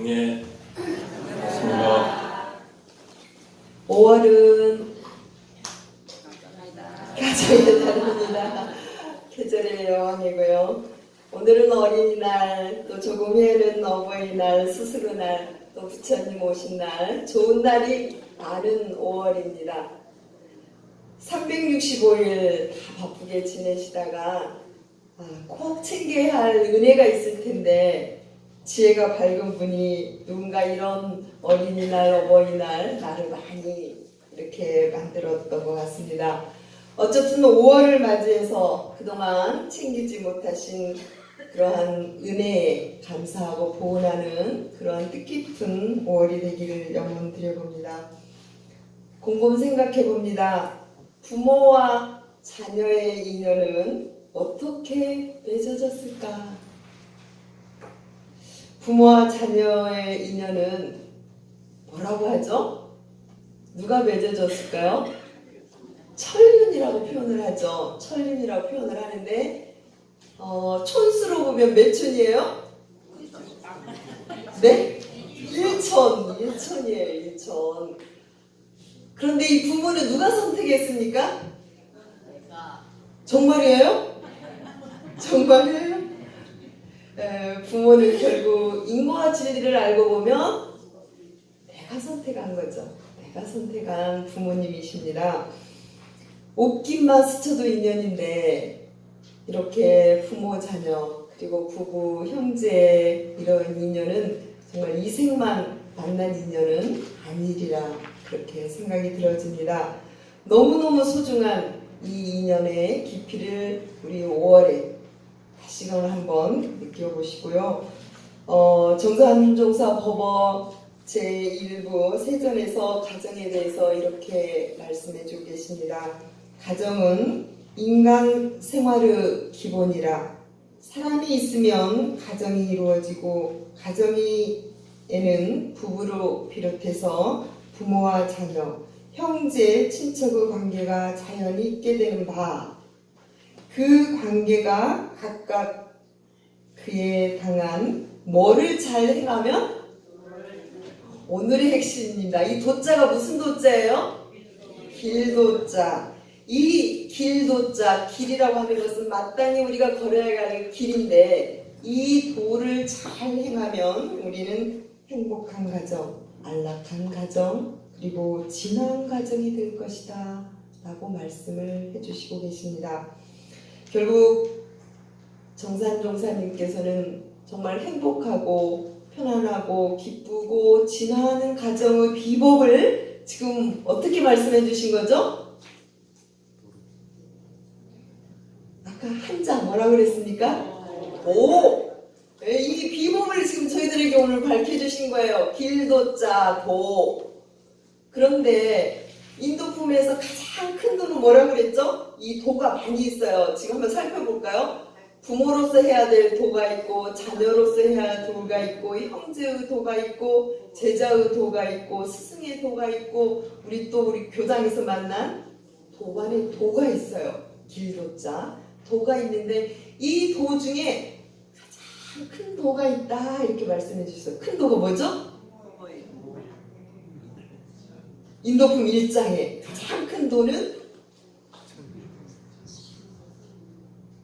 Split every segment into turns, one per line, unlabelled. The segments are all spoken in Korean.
네, 반갑습니다.
5월은 가정의 달입니다. 계절의 여왕이고요. 오늘은 어린이날, 또 조금 후에는 어버이날, 스스로날, 또 부처님 오신 날, 좋은 날이 많은 5월입니다. 365일 다 바쁘게 지내시다가 꼭 챙겨야 할 은혜가 있을 텐데 지혜가 밝은 분이 누군가 이런 어린이날, 어버이날 나를 많이 이렇게 만들었던 것 같습니다. 어쨌든 5월을 맞이해서 그동안 챙기지 못하신 그러한 은혜에 감사하고 보온하는 그런 뜻깊은 5월이 되기를 염원 드려봅니다. 곰곰 생각해 봅니다. 부모와 자녀의 인연은 어떻게 맺어졌을까? 부모와 자녀의 인연은 뭐라고 하죠? 누가 맺어졌을까요? 천륜이라고 표현을 하죠. 천륜이라고 표현을 하는데 촌수로 보면 몇 촌이에요? 네? 1촌이에요. 1촌. 그런데 이 부모는 누가 선택했습니까? 정말이에요? 정말이에요? 부모는 결국 인과 진리를 알고 보면 내가 선택한 거죠. 내가 선택한 부모님이십니다. 옷깃만 스쳐도 인연인데 이렇게 부모, 자녀, 그리고 부부, 형제 이런 인연은 정말 이생만 만난 인연은 아니리라 그렇게 생각이 들어집니다. 너무너무 소중한 이 인연의 깊이를 우리 5월에 다시금 한번 느껴보시고요. 정산종사 법어 제1부 세전에서 가정에 대해서 이렇게 말씀해주고 계십니다. 가정은 인간 생활의 기본이라 사람이 있으면 가정이 이루어지고 가정에는 부부로 비롯해서 부모와 자녀, 형제, 친척의 관계가 자연히 있게 되는 바, 그 관계가 각각 그에 당한 뭐를 잘 행하면? 오늘의 핵심입니다. 이 도자가 무슨 도자예요? 길도자. 이 길도자, 길이라고 하는 것은 마땅히 우리가 걸어야 할 길인데 이 도를 잘 행하면 우리는 행복한 가정, 안락한 가정, 그리고 진화한 가정이 될 것이다 라고 말씀을 해주시고 계십니다. 결국 정산종사님께서는 정말 행복하고 편안하고 기쁘고 진화하는 가정의 비법을 지금 어떻게 말씀해 주신 거죠? 아까 한자 뭐라 그랬습니까? 이 비법을 지금 저희들에게 오늘 밝혀주신 거예요. 길도자 도. 그런데 인도품에서 가장 큰 도는 뭐라 그랬죠? 이 도가 많이 있어요. 지금 한번 살펴볼까요? 부모로서 해야 될 도가 있고 자녀로서 해야 할 도가 있고 형제의 도가 있고 제자의 도가 있고 스승의 도가 있고 우리 교장에서 만난 도반의 도가 있어요. 길도자 도가 있는데 이 도 중에 가장 큰 도가 있다 이렇게 말씀해 주셨어요. 큰 도가 뭐죠? 인도품 1장에 가장 큰 도는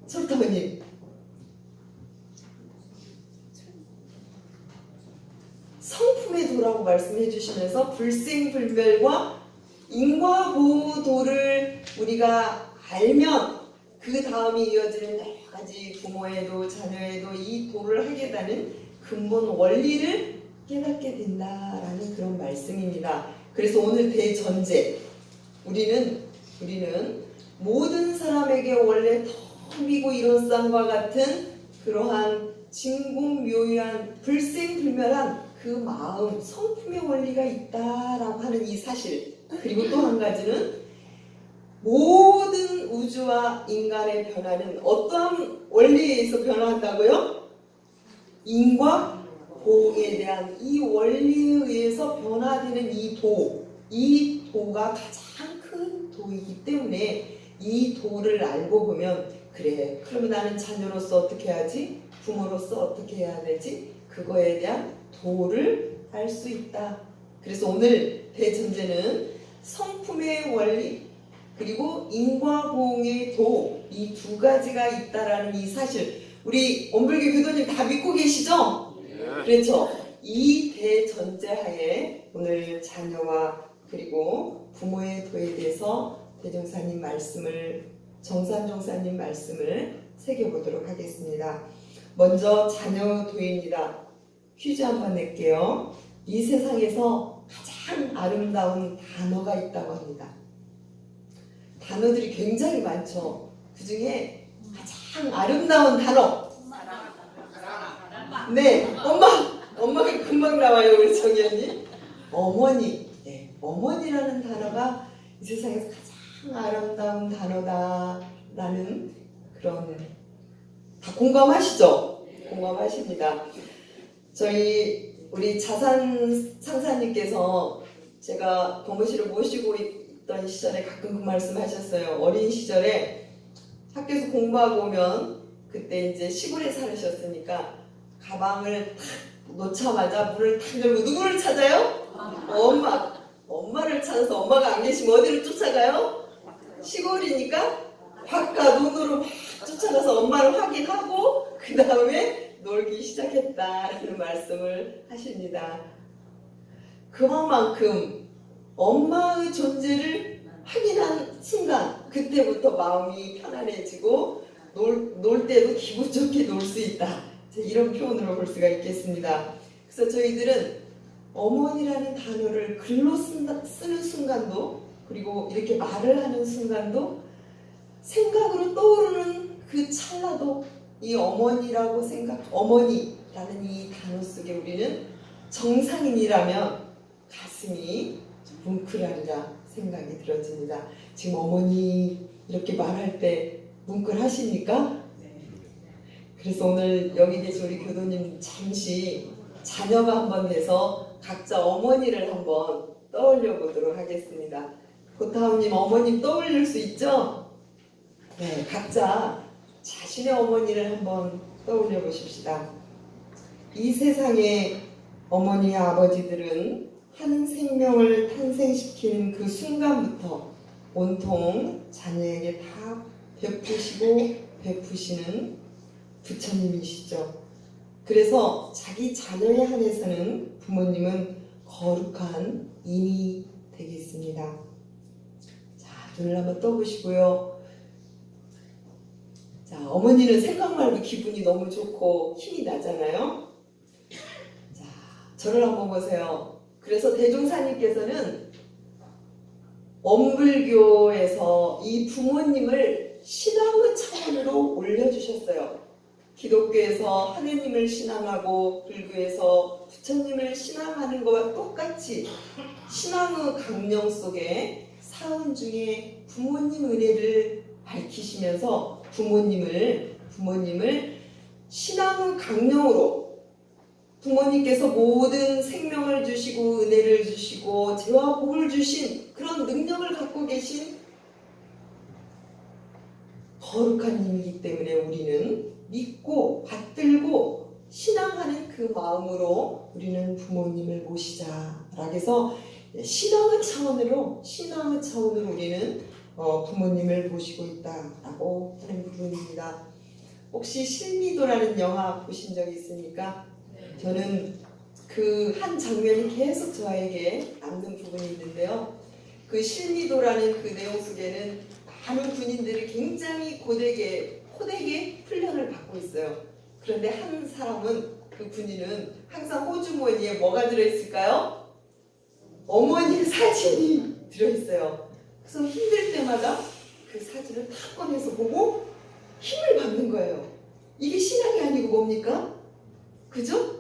설타원님 성품의 도라고 말씀해 주시면서 불생불멸과 인과보호도를 우리가 알면 그 다음에 이어지는 여러 가지 부모에도 자녀에도 이 도를 하게 되는 근본 원리를 깨닫게 된다라는 그런 말씀입니다. 그래서 오늘 대전제 우리는 모든 사람에게 원래 덤비고 이론상과 같은 그러한 진공묘유한 불생불멸한 그 마음 성품의 원리가 있다라고 하는 이 사실, 그리고 또 한 가지는 모든 우주와 인간의 변화는 어떠한 원리에 의해서 변화한다고요? 인과 보응에 대한 이 원리에 의해서 변화되는 이 도가 가장 큰 도이기 때문에 이 도를 알고 보면 그래, 그러면 나는 자녀로서 어떻게 해야지? 부모로서 어떻게 해야 되지? 그거에 대한 도를 알 수 있다. 그래서 오늘 대전제는 성품의 원리 그리고 인과보응의 도, 이 두 가지가 있다라는 이 사실, 우리 원불교 교도님 다 믿고 계시죠? 그렇죠. 이 대전제하에 오늘 자녀와 그리고 부모의 도에 대해서 대종사님 말씀을, 정산종사님 말씀을 새겨보도록 하겠습니다. 먼저 자녀 도입니다. 퀴즈 한번 낼게요. 이 세상에서 가장 아름다운 단어가 있다고 합니다. 단어들이 굉장히 많죠. 그 중에 가장 아름다운 단어. 네, 엄마가 금방 나와요, 우리 정연이. 어머니. 네, 어머니라는 단어가 이 세상에서 가장 아름다운 단어다라는 그런, 다 공감하시죠? 공감하십니다. 우리 자산 상사님께서 제가 법무실을 모시고 있던 시절에 가끔 그 말씀 하셨어요. 어린 시절에 학교에서 공부하고 오면, 그때 이제 시골에 살으셨으니까 가방을 탁 놓자마자 문을 탁 열고 누구를 찾아요? 엄마를 찾아서, 엄마가 안 계시면 어디로 쫓아가요? 시골이니까 바깥 눈으로 막 쫓아가서 엄마를 확인하고 그 다음에 놀기 시작했다라는 말씀을 하십니다. 그만큼 엄마의 존재를 확인한 순간, 그때부터 마음이 편안해지고 놀 때도 기분 좋게 놀 수 있다. 이런 표현으로 볼 수가 있겠습니다. 그래서 저희들은 어머니라는 단어를 글로 쓰는 순간도, 그리고 이렇게 말을 하는 순간도, 생각으로 떠오르는 그 찰나도 이 어머니라는 이 단어 속에 우리는 정상인이라면 가슴이 뭉클하리라 생각이 들어집니다. 지금 어머니 이렇게 말할 때 뭉클하십니까? 그래서 오늘 여기 계신 우리 교도님 잠시 자녀가 한번 돼서 각자 어머니를 한번 떠올려 보도록 하겠습니다. 고타우님 어머님 떠올릴 수 있죠? 네, 각자 자신의 어머니를 한번 떠올려 보십시다. 이 세상의 어머니 아버지들은 한 생명을 탄생시키는 그 순간부터 온통 자녀에게 다 베푸시는 부처님이시죠. 그래서 자기 자녀에 한해서는 부모님은 거룩한 인이 되겠습니다. 자, 눈을 한번 떠보시고요. 자, 어머니는 생각만 해도 기분이 너무 좋고 힘이 나잖아요. 자, 저를 한번 보세요. 그래서 대종사님께서는 원불교에서 이 부모님을 신앙의 차원으로 올려주셨어요. 기독교에서 하느님을 신앙하고 불교에서 부처님을 신앙하는 것과 똑같이 신앙의 강령 속에 사은 중에 부모님 은혜를 밝히시면서 부모님을 신앙의 강령으로, 부모님께서 모든 생명을 주시고 은혜를 주시고 죄와 복을 주신 그런 능력을 갖고 계신 거룩한 님이기 때문에 우리는 믿고 받들고 신앙하는 그 마음으로 우리는 부모님을 모시자라고 해서 신앙의 차원으로 우리는 부모님을 모시고 있다라고 하는 부분입니다. 혹시 실미도라는 영화 보신 적 있습니까? 저는 그 한 장면이 계속 저에게 남는 부분이 있는데요. 그 실미도라는 그 내용 속에는 많은 군인들이 굉장히 고되게 훈련을 받고 있어요. 그런데 한 사람은, 그 군인은 항상 호주머니에 뭐가 들어있을까요? 어머니 사진이 들어있어요. 그래서 힘들 때마다 그 사진을 탁 꺼내서 보고 힘을 받는 거예요. 이게 신앙이 아니고 뭡니까? 그죠?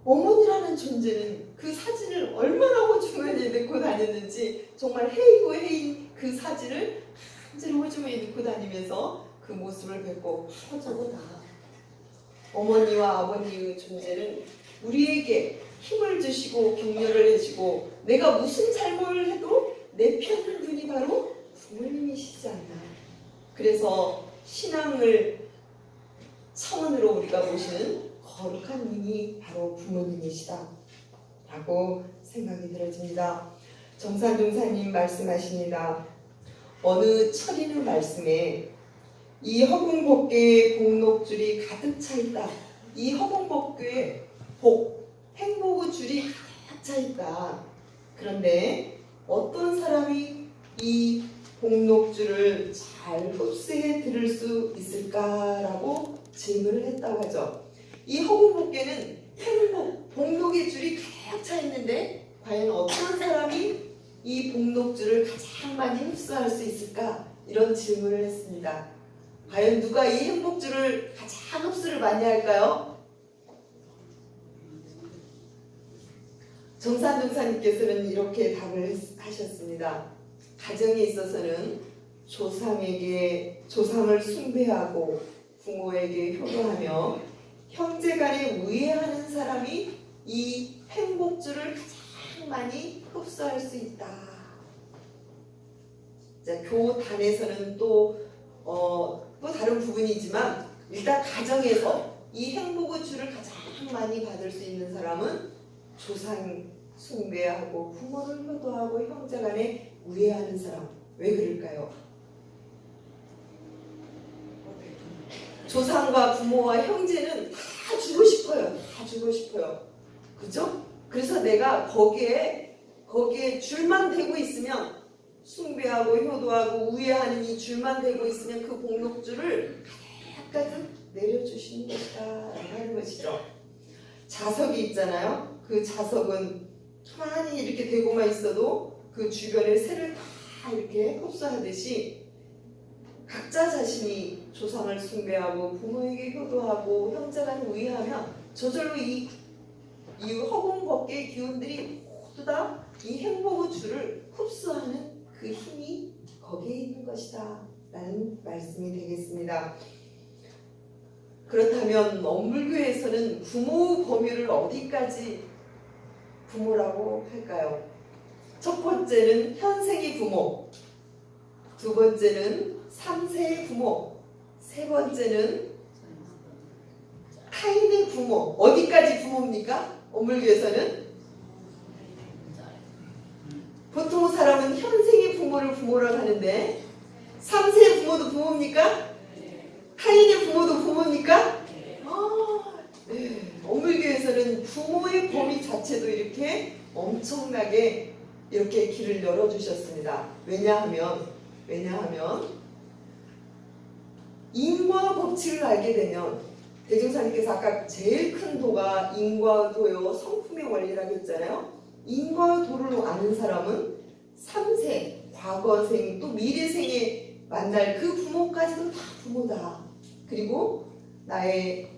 어머니라는 존재는 그 사진을 얼마나 호주머니에 넣고 다녔는지, 정말 해이고 해인 그 사진을 완전히 호주머니에 넣고 다니면서 그 모습을 뵙고 저거 다 어머니와 아버니의 존재는 우리에게 힘을 주시고 격려를 해주고, 내가 무슨 잘못을 해도 내 편을 분이 바로 부모님이시지 않나. 그래서 신앙을 차원으로 우리가 모시는 거룩한 님이 바로 부모님이시다 라고 생각이 들어집니다. 정산중사님 말씀하십니다. 어느 철인의 말씀에 이 허공복궤에 복록줄이 가득 차 있다. 이 허공복궤에 행복의 줄이 가득 차 있다. 그런데 어떤 사람이 이 복록줄을 잘 흡수해 들을 수 있을까라고 질문을 했다고 하죠. 이 허공복궤는 복록의 줄이 가득 차 있는데 과연 어떤 사람이 이 복록줄을 가장 많이 흡수할 수 있을까? 이런 질문을 했습니다. 과연 누가 이 행복줄을 가장 흡수를 많이 할까요? 정산중사님께서는 이렇게 답을 하셨습니다. 가정에 있어서는 조상을 숭배하고 부모에게 효도하며 형제간에 우애하는 사람이 이 행복줄을 가장 많이 흡수할 수 있다. 자, 교단에서는 또 다른 부분이지만 일단 가정에서 이 행복의 줄을 가장 많이 받을 수 있는 사람은 조상 숭배하고 부모를 효도하고 형제간에 우애하는 사람. 왜 그럴까요? 조상과 부모와 형제는 다 주고 싶어요. 다 주고 싶어요. 그죠? 그래서 내가 거기에 줄만 대고 있으면 숭배하고 효도하고 우애하는 이 줄만 대고 있으면 그 복록줄을 가득가득 내려주시는 것이다 하는 것이죠. 자석이 있잖아요. 그 자석은 가만히 이렇게 대고만 있어도 그 주변의 새를 다 이렇게 흡수하듯이 각자 자신이 조상을 숭배하고 부모에게 효도하고 형제간에 우애하면 저절로 이 허공복궤의 기운들이 모두 다 이 행복의 줄을 흡수하는 그 힘이 거기에 있는 것이다 라는 말씀이 되겠습니다. 그렇다면 엄물교에서는 부모 범위를 어디까지 부모라고 할까요? 첫 번째는 현생의 부모, 두 번째는 3세의 부모, 세 번째는 타인의 부모. 어디까지 부모입니까? 엄물교에서는 보통 사람은 현생의 부모를 부모라고 하는데 3세의 부모도 부모입니까? 타인의 부모도 부모입니까? 네. 엄물교에서는 부모의 범위 자체도 이렇게 엄청나게 이렇게 길을 열어주셨습니다. 왜냐하면 인과 법칙을 알게 되면 대중사님께서 아까 제일 큰 도가 인과 도요 성품의 원리라고 했잖아요. 인과 도를 아는 사람은 3세, 과거생 또 미래생에 만날 그 부모까지도 다 부모다. 그리고 나의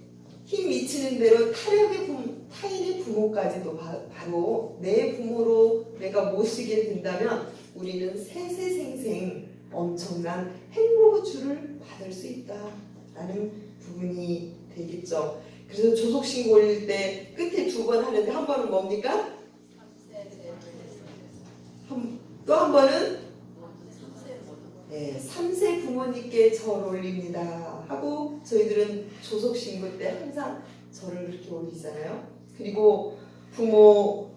힘 미치는 대로 타인의 부모까지도 바로 내 부모로 내가 모시게 된다면 우리는 세세생생 엄청난 행복의 줄을 받을 수 있다라는 부분이 되겠죠. 그래서 조속신고 올릴 때 끝에 2번 하는데 한 번은 뭡니까? 또 한 번은 3세 부모님께 절 올립니다 하고 저희들은 조속신고 때 항상 절을 그렇게 올리잖아요. 그리고 부모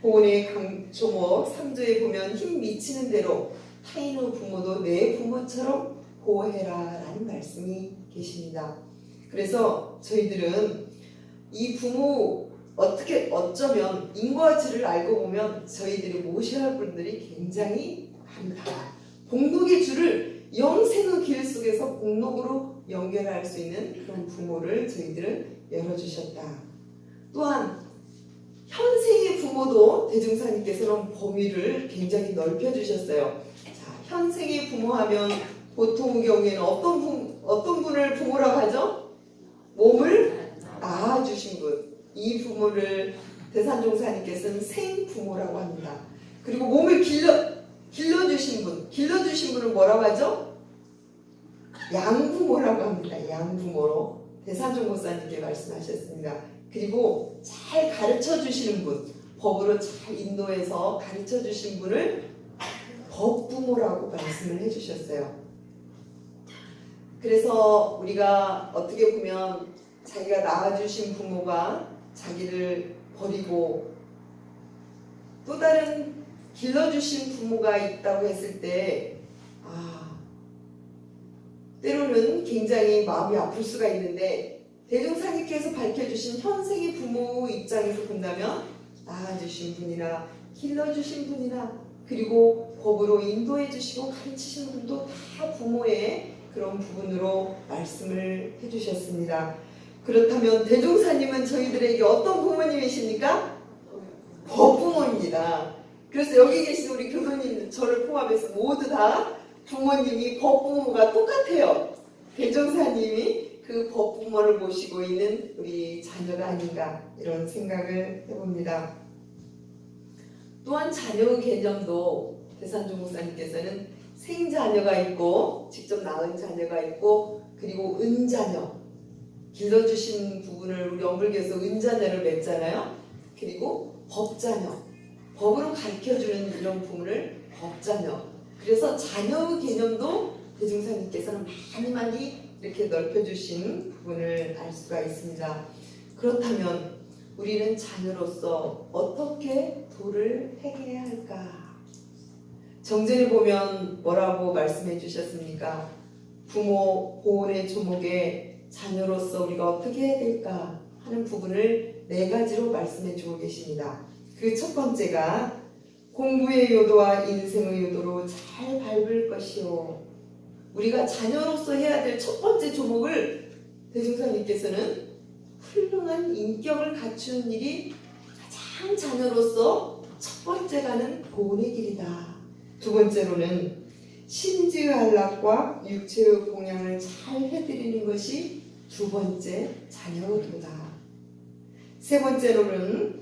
보훈의 강조목 3조에 보면 힘 미치는 대로 타인의 부모도 내 부모처럼 보호해라 라는 말씀이 계십니다. 그래서 저희들은 이 부모 어쩌면 인과지를 알고 보면 저희들이 모셔야 할 분들이 굉장히 많다. 복록의 줄을 영생의 길 속에서 복록으로 연결할 수 있는 그런 부모를 저희들은 열어주셨다. 또한 현생의 부모도 대중사님께서는 범위를 굉장히 넓혀주셨어요. 자, 현생의 부모하면 보통의 경우에는 어떤 분을 부모라고 하죠? 몸을 낳아주신 분. 이 부모를 대산종사님께서는 생부모라고 합니다. 그리고 몸을 길러주신 분을 뭐라고 하죠? 양부모라고 합니다. 양부모로 대산종목사님께 말씀하셨습니다. 그리고 잘 가르쳐 주시는 분, 법으로 잘 인도해서 가르쳐 주신 분을 법부모라고 말씀을 해주셨어요. 그래서 우리가 어떻게 보면 자기가 낳아주신 부모가 자기를 버리고 또 다른 길러주신 부모가 있다고 했을 때 때로는 굉장히 마음이 아플 수가 있는데 대종사님께서 밝혀주신 현생의 부모 입장에서 본다면 낳아주신 분이나 길러주신 분이나 그리고 법으로 인도해 주시고 가르치시는 분도 다 부모의 그런 부분으로 말씀을 해주셨습니다. 그렇다면 대종사님은 저희들에게 어떤 부모님이십니까? 법부모입니다. 그래서 여기 계신 우리 교도님 저를 포함해서 모두 다 부모님이 법부모가 똑같아요. 대종사님이 그 법부모를 모시고 있는 우리 자녀가 아닌가 이런 생각을 해봅니다. 또한 자녀의 개념도 대산종 목사님께서는 생자녀가 있고 직접 낳은 자녀가 있고 그리고 은자녀 길러주신 부분을 우리 엄불교에서 은자녀를 맺잖아요. 그리고 법자녀 법으로 가르쳐주는 이런 부분을 법자녀 그래서 자녀의 개념도 대종사님께서는 많이 이렇게 넓혀주신 부분을 알 수가 있습니다. 그렇다면 우리는 자녀로서 어떻게 도를 행해야 할까? 정전에 보면 뭐라고 말씀해 주셨습니까? 부모 보온의 조목에 자녀로서 우리가 어떻게 해야 될까 하는 부분을 4가지로 말씀해 주고 계십니다. 그 첫 번째가 공부의 요도와 인생의 요도로 잘 밟을 것이요. 우리가 자녀로서 해야 될 첫 번째 조목을 대종사님께서는 훌륭한 인격을 갖추는 일이 가장 자녀로서 첫 번째가는 보온의 길이다. 두 번째로는 심지의 안락과 육체의 공양을 잘 해드리는 것이 두 번째 자녀의 도다. 세 번째로는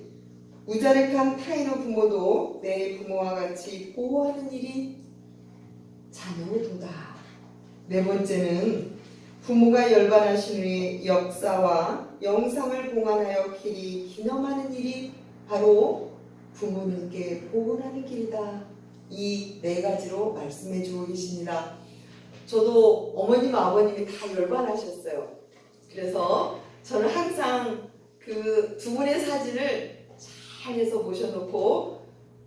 우자력한 타인의 부모도 내 부모와 같이 보호하는 일이 자녀의 도다. 네 번째는 부모가 열반하신 후에 역사와 영상을 봉안하여 길이 기념하는 일이 바로 부모님께 보온하는 길이다. 이 4가지로 말씀해 주고 계십니다. 저도 어머님 아버님이 다 열반하셨어요. 그래서 저는 항상 그 두 분의 사진을 잘 해서 모셔놓고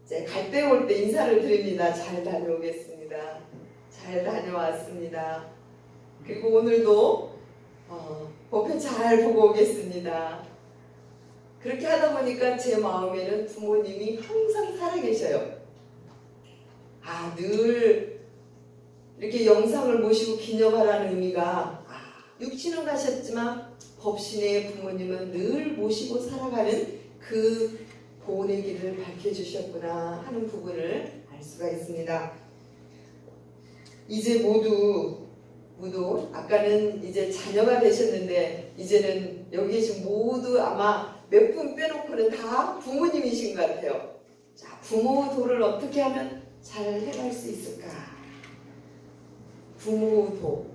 이제 갈 때 올 때 인사를 드립니다. 잘 다녀오겠습니다. 잘 다녀왔습니다. 그리고 오늘도 법회 잘 보고 오겠습니다. 그렇게 하다 보니까 제 마음에는 부모님이 항상 살아계셔요. 늘 이렇게 영상을 모시고 기념하라는 의미가 육신은 가셨지만 법신의 부모님은 늘 모시고 살아가는 그 보온의 길을 밝혀주셨구나 하는 부분을 알 수가 있습니다. 이제 모두 아까는 이제 자녀가 되셨는데 이제는 여기 계신 모두 아마 몇 분 빼놓고는 다 부모님이신 것 같아요. 자, 부모 도를 어떻게 하면 잘 해갈 수 있을까? 부모 도.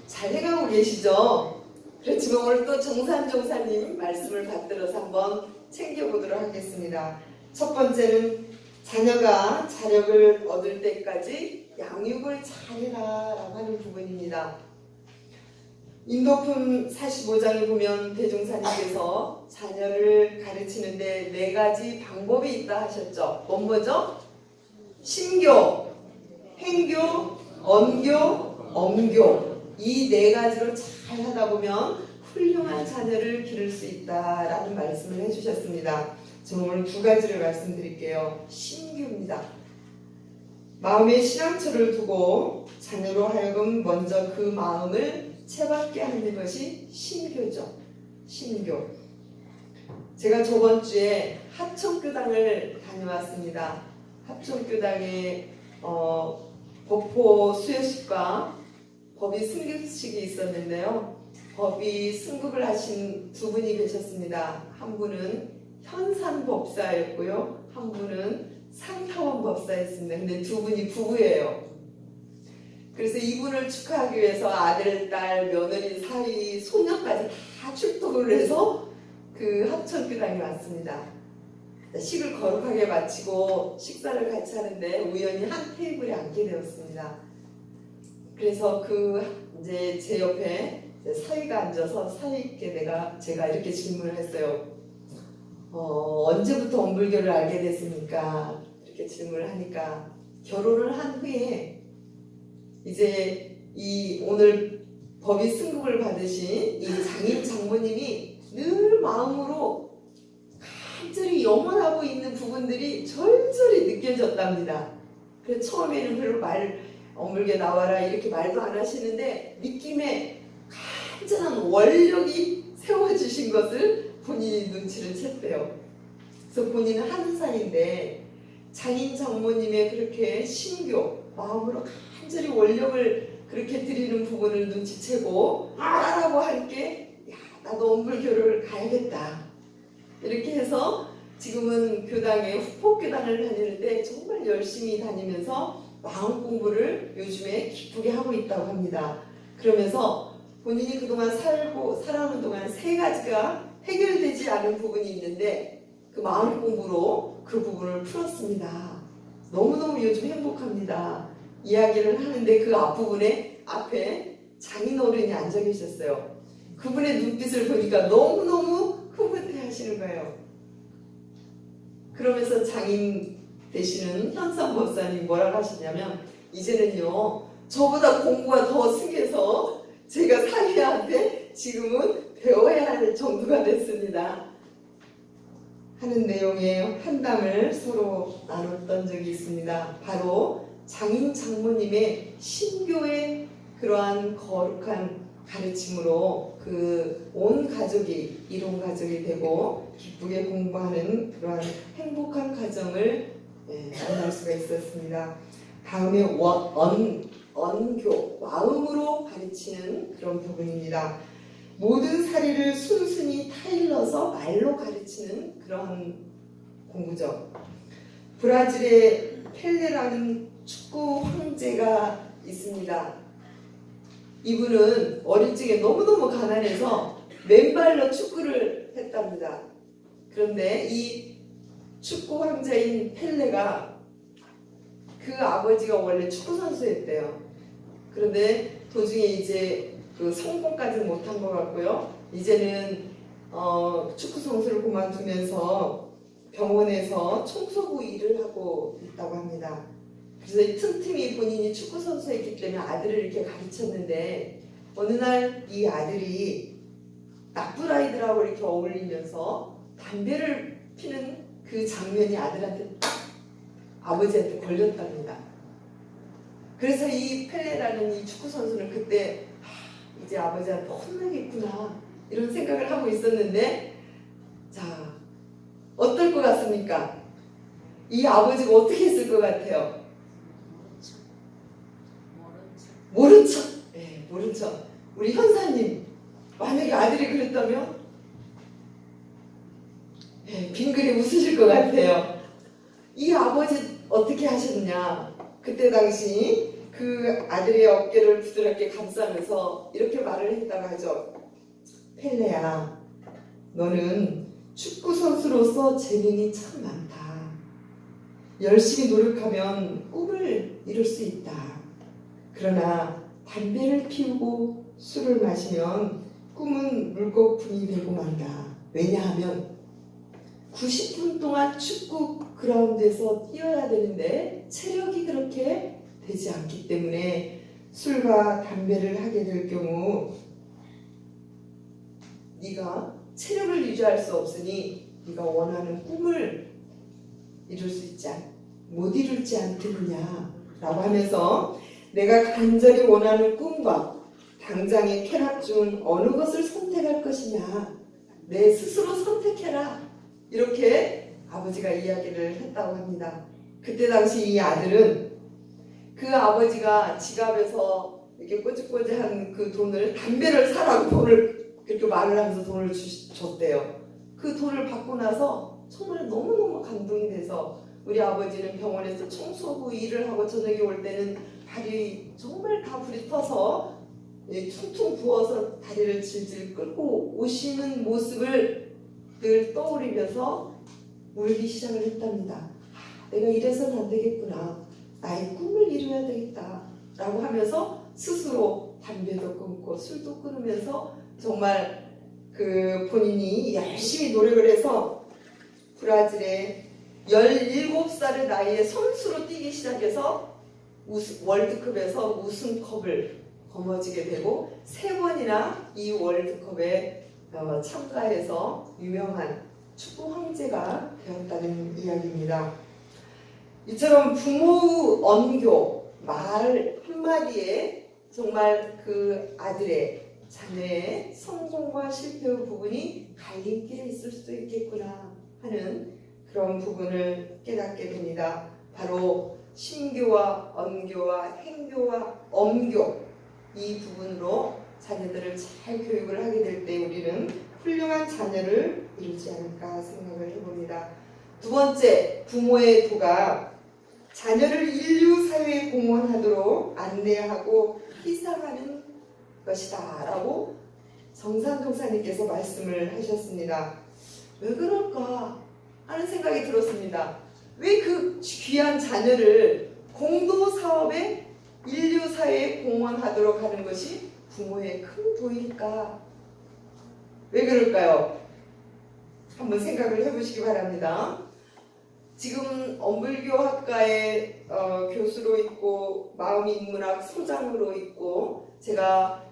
잘 해가고 계시죠? 그렇지만 오늘 또 정산종사님 말씀을 받들어서 한번 챙겨보도록 하겠습니다. 첫 번째는 자녀가 자력을 얻을 때까지 양육을 잘해라 라고 하는 부분입니다. 인도품 45장에 보면 대종사님께서 자녀를 가르치는데 4가지 방법이 있다 하셨죠. 뭐죠? 심교, 행교, 언교, 엄교. 이 4가지로 잘 하다 보면 훌륭한 자녀를 기를 수 있다라는 말씀을 해주셨습니다. 저는 오늘 2가지를 말씀드릴게요. 심교입니다. 마음에 신앙처를 두고 자녀로 하여금 먼저 그 마음을 채받게 하는 것이 심교죠. 심교. 제가 저번 주에 합천교당을 다녀왔습니다. 합천교당에 법포 수여식과 법의 승급식이 있었는데요. 법의 승급을 하신 2분이 계셨습니다. 한 분은 현산 법사였고요. 한 분은 상타원 법사였습니다. 근데 2분이 부부예요. 그래서 이분을 축하하기 위해서 아들, 딸, 며느리, 사위, 손녀까지 다 출동을 해서 그 합천교당에 왔습니다. 식을 거룩하게 마치고 식사를 같이 하는데 우연히 한 테이블에 앉게 되었습니다. 그래서 이제 제 옆에 사위가 앉아서 사위께 제가 이렇게 질문을 했어요. 언제부터 엄불교를 알게 됐습니까? 이렇게 질문을 하니까 결혼을 한 후에 이제 오늘 법이 승급을 받으신 이 장인 장모님이 늘 마음으로 간절히 염원하고 있는 부분들이 절절히 느껴졌답니다. 그래서 처음에는 별로 엄불교 나와라 이렇게 말도 안 하시는데 느낌에 간절한 원력이 세워주신 것을 본인이 눈치를 챘대요. 그래서 본인은 한살인데 장인 장모님의 그렇게 신교 마음으로 간절히 원력을 그렇게 드리는 부분을 눈치채고 딸하고 함께 나도 엄불교를 가야겠다 이렇게 해서 지금은 교당에 후폭교당을 다니는데 정말 열심히 다니면서 마음 공부를 요즘에 기쁘게 하고 있다고 합니다. 그러면서 본인이 그동안 살아오는 동안 3가지가 해결되지 않은 부분이 있는데 그 마음 공부로 그 부분을 풀었습니다. 너무너무 요즘 행복합니다. 이야기를 하는데 그 앞에 장인어른이 앉아 계셨어요. 그분의 눈빛을 보니까 너무너무 흐뭇해 하시는 거예요. 그러면서 장인 되시는 현상 법사님 뭐라고 하시냐면 이제는요 저보다 공부가 더 승해서 제가 사위한테 지금은 배워야 할 정도가 됐습니다 하는 내용의 한담을 서로 나눴던 적이 있습니다. 바로 장인 장모님의 신교의 그러한 거룩한 가르침으로 그 온 가족이 이론 가족이 되고 기쁘게 공부하는 그러한 행복한 가정을 만날 수가 있었습니다. 다음에 언교, 마음으로 가르치는 그런 부분입니다. 모든 사리를 순순히 타일러서 말로 가르치는 그런 공부죠. 브라질의 펠레라는 축구 황제가 있습니다. 이분은 어릴 적에 너무너무 가난해서 맨발로 축구를 했답니다. 그런데 이 축구 황제인 펠레가 그 아버지가 원래 축구 선수였대요. 그런데 도중에 이제 그 성공까지는 못한 것 같고요. 이제는 축구 선수를 그만두면서 병원에서 청소부 일을 하고 있다고 합니다. 그래서 이 틈틈이 본인이 축구 선수였기 때문에 아들을 이렇게 가르쳤는데 어느 날 이 아들이 나쁜 아이들하고 이렇게 어울리면서 담배를 피는 그 장면이 아들한테 아버지한테 걸렸답니다. 그래서 이 펠레라는 이 축구 선수는 그때 이제 아버지한테 혼나겠구나 이런 생각을 하고 있었는데 자 어떨 것 같습니까? 이 아버지가 어떻게 했을 것 같아요? 모른 척. 네, 모른 척. 우리 현사님 만약에 아들이 그랬다면 네, 빙그레 웃으실 것 같아요. 이 아버지 어떻게 하셨냐? 그때 당시 그 아들의 어깨를 부드럽게 감싸면서 이렇게 말을 했다고 하죠. 펠레야, 너는 축구 선수로서 재능이 참 많다. 열심히 노력하면 꿈을 이룰 수 있다. 그러나 담배를 피우고 술을 마시면 꿈은 물거품이 되고 만다. 왜냐하면 90분 동안 축구 그라운드에서 뛰어야 되는데 체력이 그렇게 되지 않기 때문에 술과 담배를 하게 될 경우 네가 체력을 유지할 수 없으니 네가 원하는 꿈을 못 이룰지 않겠느냐 라고 하면서 내가 간절히 원하는 꿈과 당장의 쾌락 중 어느 것을 선택할 것이냐 내 스스로 선택해라 이렇게 아버지가 이야기를 했다고 합니다. 그때 당시 이 아들은 그 아버지가 지갑에서 이렇게 꼬집꼬집한 그 돈을 담배를 사라고 돈을 그렇게 말을 하면서 돈을 줬대요. 그 돈을 받고 나서 정말 너무너무 감동이 돼서 우리 아버지는 병원에서 청소부 일을 하고 저녁에 올 때는 발이 정말 다 불이 터서 퉁퉁 부어서 다리를 질질 끌고 오시는 모습을 늘 떠올리면서 울기 시작을 했답니다. 내가 이래서는 안 되겠구나. 나의 꿈을 이루어야 되겠다 라고 하면서 스스로 담배도 끊고 술도 끊으면서 정말 그 본인이 열심히 노력을 해서 브라질에 17살의 나이에 선수로 뛰기 시작해서 월드컵에서 우승컵을 거머쥐게 되고 3번이나 이 월드컵에 참가해서 유명한 축구 황제가 되었다는 이야기입니다. 이처럼 부모의 언교, 말 한마디에 정말 그 아들의 자녀의 성공과 실패의 부분이 갈림길에 있을 수도 있겠구나 하는 그런 부분을 깨닫게 됩니다. 바로 신교와 언교와 행교와 엄교, 이 부분으로 자녀들을 잘 교육을 하게 될 때 우리는 훌륭한 자녀를 이루지 않을까 생각을 해봅니다. 두 번째, 부모의 도가 자녀를 인류 사회에 공헌하도록 안내하고 희생하는 것이다 라고 정산 종사님께서 말씀을 하셨습니다. 왜 그럴까 하는 생각이 들었습니다. 왜 그 귀한 자녀를 공도 사업에 인류 사회에 공헌하도록 하는 것이 부모의 큰 도일까? 왜 그럴까요? 한번 생각을 해보시기 바랍니다. 지금 엄불교학과의 교수로 있고 마음인문학 소장으로 있고 제가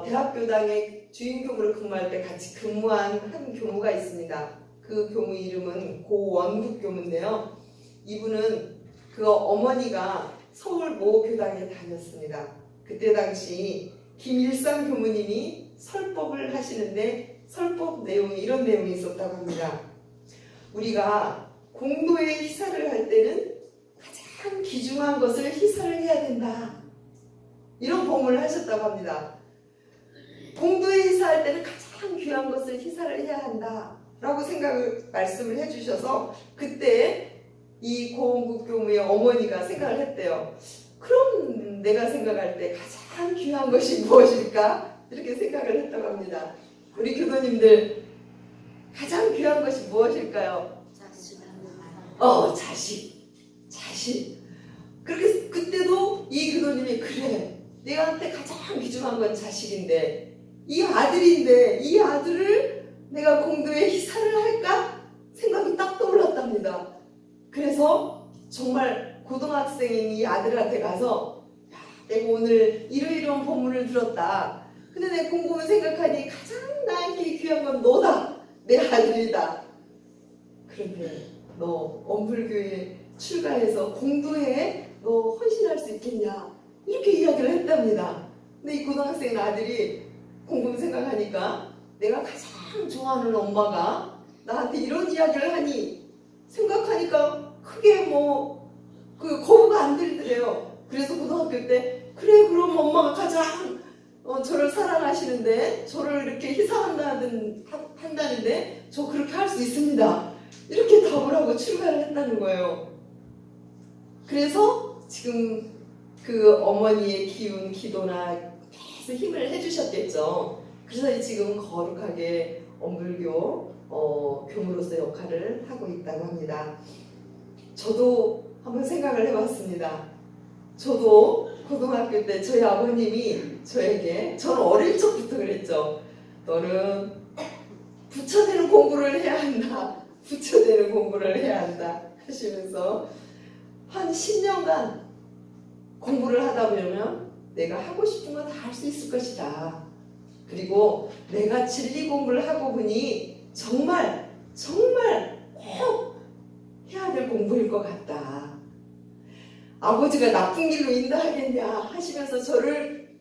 대학교당의 주임교무를 근무할 때 같이 근무한 한 교무가 있습니다. 그 교무 이름은 고원국 교무인데요. 이분은 그 어머니가 서울 모 교당에 다녔습니다. 그때 당시 김일상 교무님이 설법을 하시는데 설법 내용이 이런 내용이 있었다고 합니다. 우리가 공도에 희사를 할 때는 가장 귀중한 것을 희사를 해야 된다. 이런 법문을 하셨다고 합니다. 공도에 희사할 때는 가장 귀한 것을 희사를 해야 한다. 라고 말씀을 해주셔서 그때 이 고원국 교무의 어머니가 생각을 했대요. 그럼 내가 생각할 때 가장 귀한 것이 무엇일까? 이렇게 생각을 했다고 합니다. 우리 교도님들 가장 귀한 것이 무엇일까요? 자식. 그렇게 그때도 이 교도님이 그래, 내한테 가장 귀중한 건 자식인데 이 아들인데 이 아들을 내가 공도에 희사를 할까? 생각이 딱 떠올랐답니다. 그래서 정말 고등학생인 이 아들한테 가서 야, 내가 오늘 이러이러한 법문을 들었다. 근데 내 곰곰이 생각하니 가장 나에게 귀한 건 너다. 내 아들이다. 그런데 너 엄불교에 출가해서 공도에 너 헌신할 수 있겠냐? 이렇게 이야기를 했답니다. 근데 이 고등학생 아들이 곰곰이 생각하니까 내가 가장 좋아하는 엄마가 나한테 이런 이야기를 하니 생각하니까 크게 그 거부가 안 들더래요. 그래서 고등학교 때 그래 그럼 엄마가 가장 저를 사랑하시는데 저를 이렇게 희생한다는데 저 그렇게 할 수 있습니다. 이렇게 답을 하고 출가를 했다는 거예요. 그래서 지금 그 어머니의 기운, 기도나 계속 힘을 해주셨겠죠. 그래서 지금 거룩하게 엄불교 교무로서 역할을 하고 있다고 합니다. 저도 한번 생각을 해봤습니다. 저도 고등학교 때 저희 아버님이 저는 어릴 적부터 그랬죠. 너는 부처되는 공부를 해야 한다. 부처되는 공부를 해야 한다 하시면서 한 10년간 공부를 하다 보면 내가 하고 싶은 건 다 할 수 있을 것이다. 그리고 내가 진리 공부를 하고 보니 정말 꼭 해야 될 공부일 것 같다. 아버지가 나쁜 길로 인도하겠냐 하시면서 저를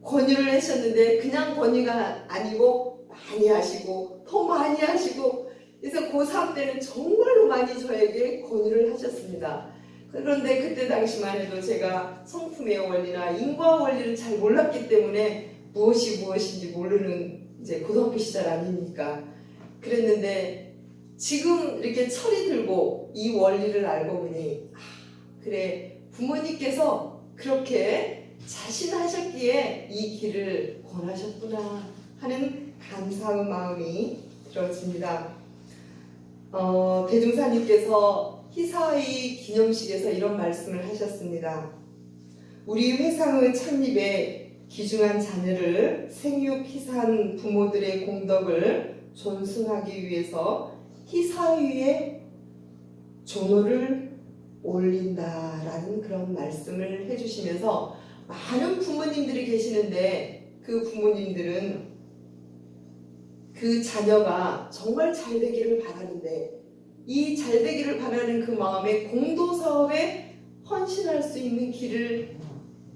권유를 하셨는데 그냥 권유가 아니고 많이 하시고 더 많이 하시고 그래서 고3 때는 정말로 많이 저에게 권유를 하셨습니다. 그런데 그때 당시만 해도 제가 성품의 원리나 인과 원리를 잘 몰랐기 때문에 무엇이 무엇인지 모르는 이제 고등학교 시절 아닙니까? 그랬는데 지금 이렇게 철이 들고 이 원리를 알고 보니 그래 부모님께서 그렇게 자신하셨기에 이 길을 권하셨구나 하는 감사의 마음이 들어집니다. 대중사님께서 희사의 기념식에서 이런 말씀을 하셨습니다. 우리 회상의 창립에 귀중한 자녀를 생육 희사한 부모들의 공덕을 존승하기 위해서 희사위에 종호를 올린다라는 그런 말씀을 해주시면서 많은 부모님들이 계시는데 그 부모님들은 그 자녀가 정말 잘 되기를 바라는데 이 잘 되기를 바라는 그 마음에 공도사업에 헌신할 수 있는 길을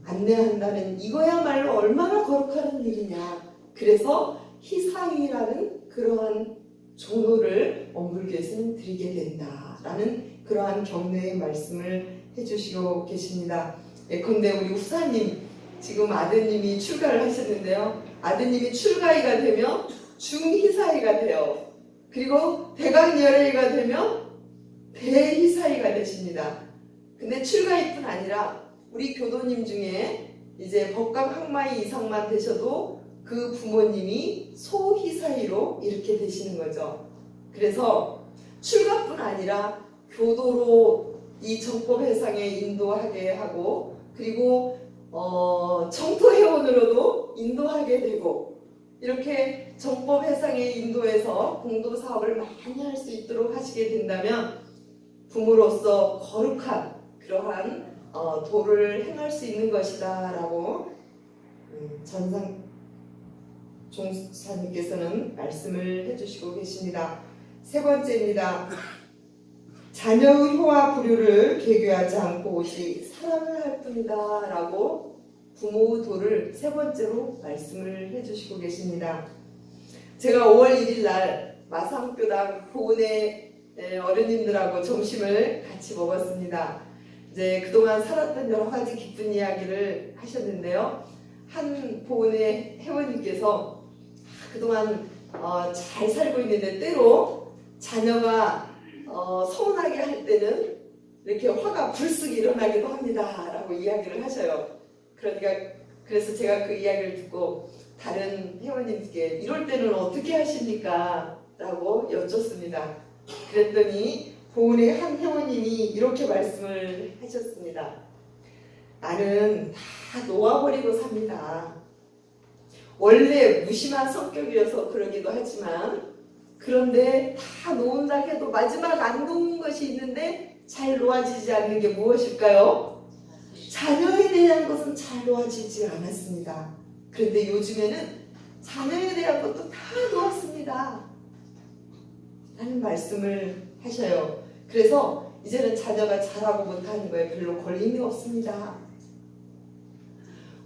안내한다는 이거야말로 얼마나 거룩한 일이냐. 그래서 희사위라는 그러한 종로를 원불교에서는 드리게 된다라는 그러한 격려의 말씀을 해주시고 계십니다. 예컨대 우리 우사님 지금 아드님이 출가를 하셨는데요. 아드님이 출가이가 되면 중희사이가 돼요. 그리고 대강열애이가 되면 대희사이가 되십니다. 근데 출가이뿐 아니라 우리 교도님 중에 이제 법각 학마이 이상만 되셔도 그 부모님이 소희사이로 이렇게 되시는 거죠. 그래서 출가뿐 아니라 교도로 이 정법회상에 인도하게 하고 그리고 정토회원으로도 인도하게 되고 이렇게 정법회상에 인도해서 공도사업을 많이 할 수 있도록 하시게 된다면 부모로서 거룩한 그러한 도를 행할 수 있는 것이다 라고 전상 종사님께서는 말씀을 해주시고 계십니다. 세 번째입니다. 자녀의 효와 불효를 계교하지 않고 오직 사랑을 할 뿐이다 라고 부모의 도를 세 번째로 말씀을 해주시고 계십니다. 제가 5월 1일 날 마상교당 보은의 어른님들하고 점심을 같이 먹었습니다. 이제 그동안 살았던 여러 가지 기쁜 이야기를 하셨는데요. 한 보은의 회원님께서 그동안 잘 살고 있는데 때로 자녀가 서운하게 할 때는 이렇게 화가 불쑥 일어나기도 합니다 라고 이야기를 하셔요. 그래서 제가 그 이야기를 듣고 다른 회원님께 이럴 때는 어떻게 하십니까? 라고 여쭙습니다. 그랬더니 보은의 한 회원님이 이렇게 말씀을 하셨습니다. 나는 다 놓아버리고 삽니다. 원래 무심한 성격이어서 그러기도 하지만 그런데 다 놓은다 해도 마지막 안 놓은 것이 있는데 잘 놓아지지 않는 게 무엇일까요? 자녀에 대한 것은 잘 놓아지지 않았습니다. 그런데 요즘에는 자녀에 대한 것도 다 놓았습니다 라는 말씀을 하셔요. 그래서 이제는 자녀가 잘하고 못하는 거에 별로 걸림이 없습니다.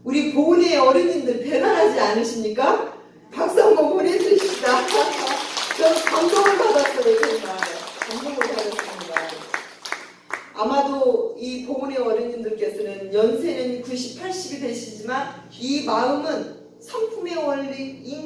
우리 보은의 어른님들 대단하지 않으십니까? 박수 한번 보내주십시다. 저는 감동을 받았어요. 정말 감동을 받았습니다. 아마도 이 보은의 어른님들께서는 연세는 90, 80이 되시지만 이 마음은 성품의 원리, 인과